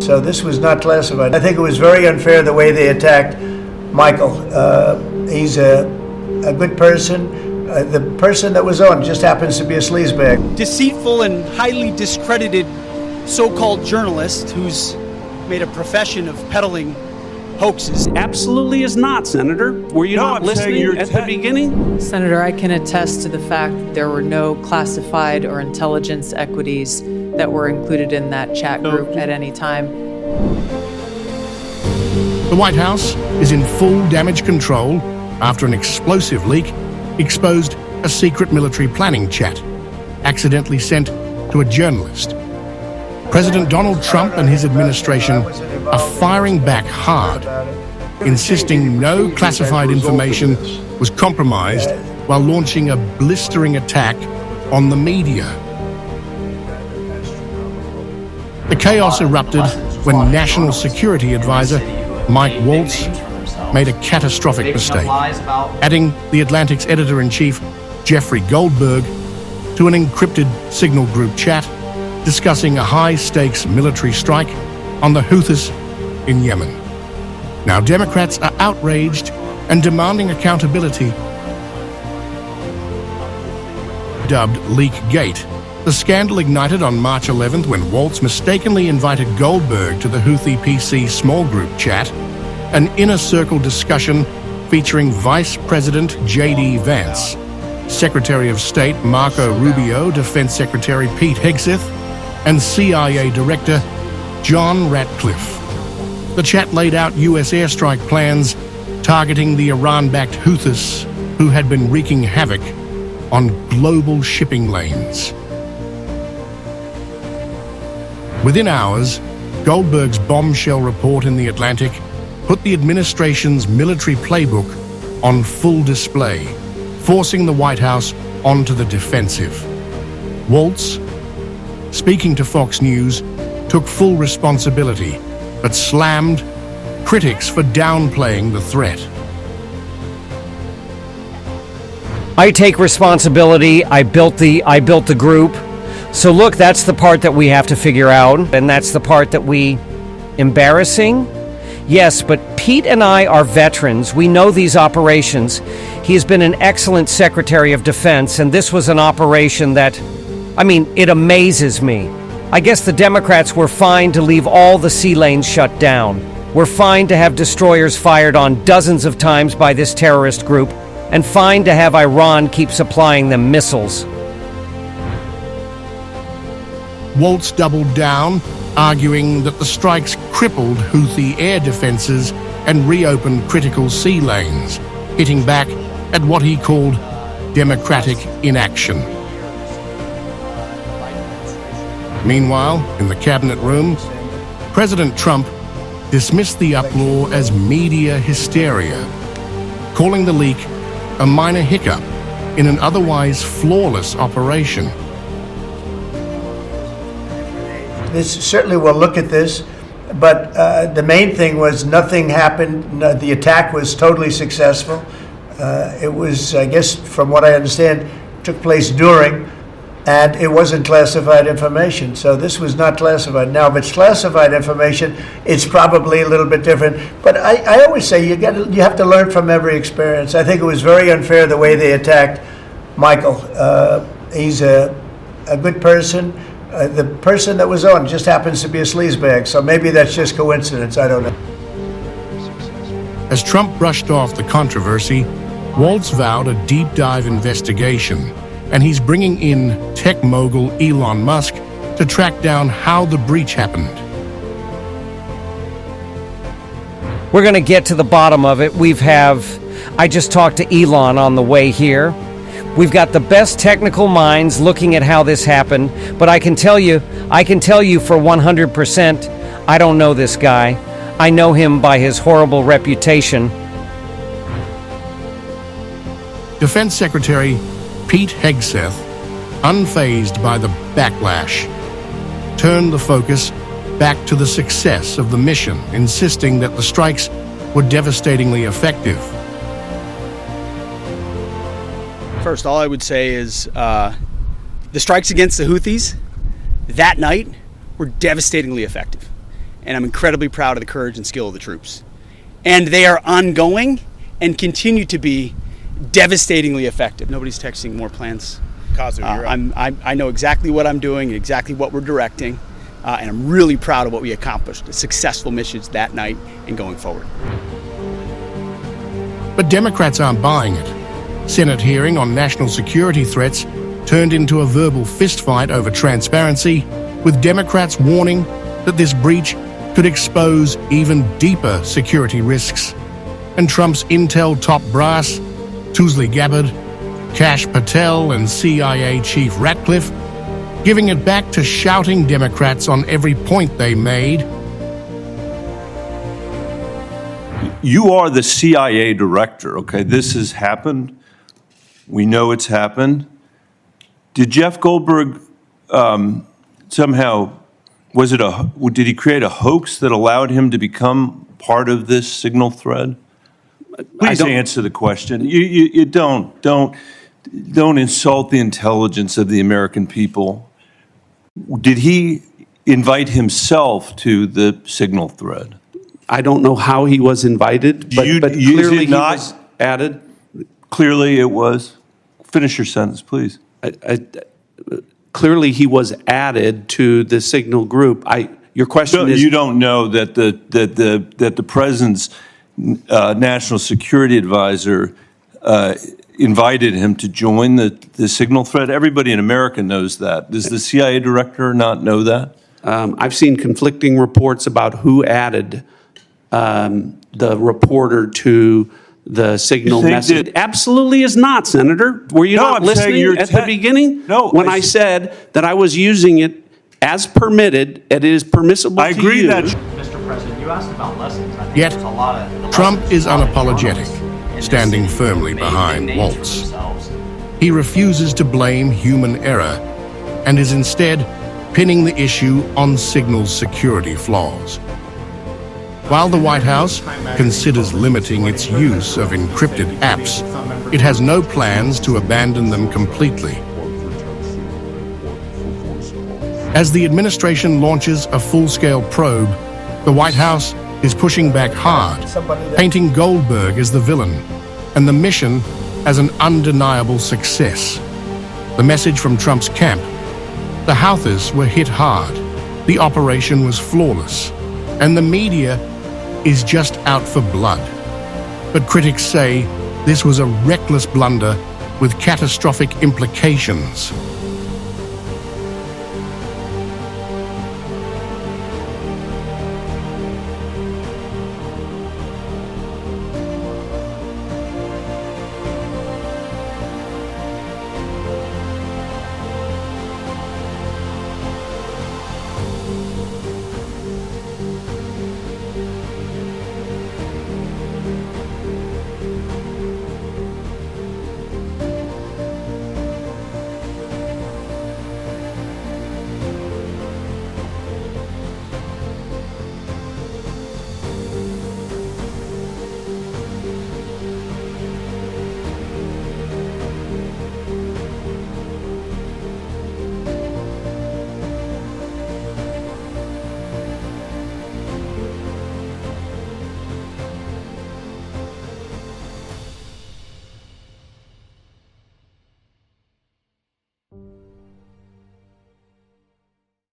So this was not classified. I think it was very unfair the way they attacked Michael. He's a good person. The person that was on just happens to be a sleazebag. Deceitful and highly discredited so-called journalist who's made a profession of peddling hoaxes. Absolutely is not, Senator. Were you not listening at the beginning? Senator, I can attest to the fact that there were no classified or intelligence equities that were included in that chat group at any time. The White House is in full damage control after an explosive leak exposed a secret military planning chat accidentally sent to a journalist. President Donald Trump and his administration are firing back hard, insisting no classified information was compromised while launching a blistering attack on the media. The chaos erupted when National Security Adviser Mike Waltz made a catastrophic mistake, adding the Atlantic's editor-in-chief, Jeffrey Goldberg, to an encrypted signal group chat discussing a high-stakes military strike on the Houthis in Yemen. Now Democrats are outraged and demanding accountability. Dubbed Leak-Gate, the scandal ignited on March 11th when Waltz mistakenly invited Goldberg to the Houthi PC small group chat, an inner-circle discussion featuring Vice President J.D. Vance, Secretary of State Marco Rubio, Defense Secretary Pete Hegseth, and CIA Director John Ratcliffe. The chat laid out U.S. airstrike plans targeting the Iran-backed Houthis, who had been wreaking havoc on global shipping lanes. Within hours, Goldberg's bombshell report in The Atlantic put the administration's military playbook on full display, forcing the White House onto the defensive. Waltz, speaking to Fox News, took full responsibility, but slammed critics for downplaying the threat. I take responsibility. I built the group. So look, that's the part that we have to figure out, and that's the part that we embarrassing. Yes, but Pete and I are veterans. We know these operations. He has been an excellent Secretary of Defense, and this was an operation that, it amazes me. I guess the Democrats were fine to leave all the sea lanes shut down. We're fine to have destroyers fired on dozens of times by this terrorist group, and fine to have Iran keep supplying them missiles. Waltz doubled down, arguing that the strikes crippled Houthi air defenses and reopened critical sea lanes, hitting back at what he called democratic inaction. Meanwhile, in the cabinet room, President Trump dismissed the uproar as media hysteria, calling the leak a minor hiccup in an otherwise flawless operation. This certainly will look at this, but the main thing was nothing happened. The attack was totally successful. It was, I guess, from what I understand, took place during, and it wasn't classified information. So this was not classified. Now, if it's classified information, it's probably a little bit different. But I always say you have to learn from every experience. I think it was very unfair the way they attacked Michael. He's a good person. The person that was on just happens to be a sleazebag, so maybe that's just coincidence, I don't know. As Trump brushed off the controversy, Waltz vowed a deep dive investigation, and he's bringing in tech mogul Elon Musk to track down how the breach happened. We're going to get to the bottom of it. I just talked to Elon on the way here. We've got the best technical minds looking at how this happened, but I can tell you for 100%, I don't know this guy. I know him by his horrible reputation. Defense Secretary Pete Hegseth, unfazed by the backlash, turned the focus back to the success of the mission, insisting that the strikes were devastatingly effective. First, all I would say is the strikes against the Houthis that night were devastatingly effective. and I'm incredibly proud of the courage and skill of the troops. And they are ongoing and continue to be devastatingly effective. Nobody's texting more plans. I know exactly what I'm doing and exactly what we're directing, and I'm really proud of what we accomplished, the successful missions that night and going forward. But Democrats aren't buying it. Senate hearing on national security threats turned into a verbal fistfight over transparency, with Democrats warning that this breach could expose even deeper security risks. And Trump's intel top brass, Tulsi Gabbard, Kash Patel and CIA Chief Ratcliffe, giving it back to shouting Democrats on every point they made. You are the CIA director, okay? This has happened. We know it's happened. Did Jeff Goldberg somehow, did he create a hoax that allowed him to become part of this signal thread? Please answer the question. You don't insult the intelligence of the American people. Did he invite himself to the signal thread? I don't know how he was invited, but clearly he was added. Clearly it was. Finish your sentence, please. Clearly he was added to the signal group. Your question is... You don't know that the president's national security advisor invited him to join the signal thread? Everybody in America knows that. Does the CIA director not know that? I've seen conflicting reports about who added the reporter to the signal message. It absolutely is not, Senator. Were you not listening at the beginning? No. When I said that I was using it as permitted, it is permissible to use. I agree that... Mr. President, you asked about lessons. I think Yet, there's a lot of Trump is unapologetic, standing firmly behind Waltz. He refuses to blame human error and is instead pinning the issue on signal's security flaws. While the White House considers limiting its use of encrypted apps, it has no plans to abandon them completely. As the administration launches a full-scale probe, the White House is pushing back hard, painting Goldberg as the villain, and the mission as an undeniable success. The message from Trump's camp: the Houthis were hit hard, the operation was flawless, and the media is just out for blood. But critics say this was a reckless blunder with catastrophic implications.